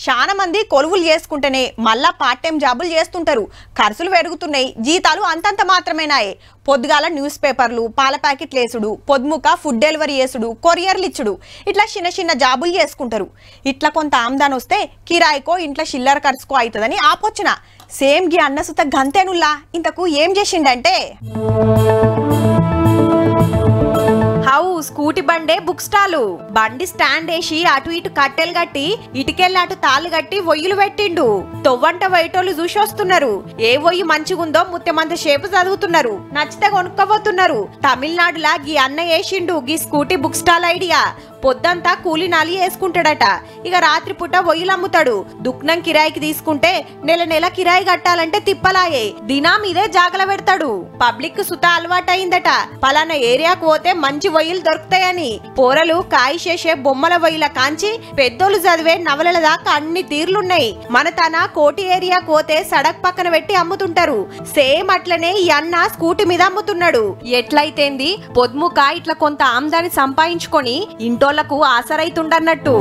చాలా మంది కొలువులు చేసుకుంటేనే మళ్ళా పార్ట్ టైం జాబులు చేస్తుంటారు. ఖర్చులు పెరుగుతున్నాయి, జీతాలు అంతంత మాత్రమేనాయే. పొద్దుగాల న్యూస్ పేపర్లు, పాల ప్యాకెట్లు వేసుడు, పొద్దుముక ఫుడ్ డెలివరీ చేసుడు, కొరియర్లు ఇచ్చుడు, ఇట్లా చిన్న చిన్న జాబులు చేసుకుంటారు. ఇట్లా కొంత ఆమ్దాన్ వస్తే కిరాయికో ఇంట్లో చిల్లర ఖర్చుకో అవుతుందని ఆపొచ్చిన. సేమ్ గి అన్నసుత గంతేనుల్లా ఇంతకు ఏం చేసిండంటే స్కూటీ బండే బుక్ స్టాలు. బండి స్టాండ్ వేసి అటు ఇటు కట్టెలు కట్టి ఇటుకెళ్ళి అటు తాళ్ళు కట్టి ఒయ్యిలు పెట్టిండు. తొవ్వంట వైటోళ్ళు చూసి వస్తున్నారు. ఏ ఒయ్యి మంచిగుందో ముత్యమంత షేపు చదువుతున్నారు. నచ్చితే కొనుక్కోబోతున్నారు. తమిళనాడులా గీ అన్న వేసిండు గీ స్కూటీ బుక్ స్టాల్ ఐడియా. పొద్దంతా కూలి నాలి వేసుకుంటాడట. ఇక రాత్రి పూట ఒయ్యిలు అమ్ముతాడు. దుక్నం కిరాయికి తీసుకుంటే నెల నెల కిరాయి కట్టాలంటే తిప్పలాయే. దినం ఇదే జాగల పెడతాడు. పబ్లిక్ సుత అలవాటైందట. పలానా ఏరియాకు పోతే మంచి ఒయ్యిలు దొరుకుతాయని. పోరలు కాయి చేసే బొమ్మల ఒయ్యిల కాంచి పెద్దోళ్ళు చదివే నవలల దాకా అన్ని తీర్లున్నాయి. మన తన కోటి ఏరియాకు పోతే సడక్ పక్కన పెట్టి అమ్ముతుంటారు. సేమ్ అట్లనే ఈ అన్న స్కూటీ మీద అమ్ముతున్నాడు. ఎట్లయితేంది పొద్దుముక ఇట్లా కొంత ఆమ్దాన్ని సంపాదించుకొని ఇంటోళ్లకు ఆసరైతుండన్నట్టు.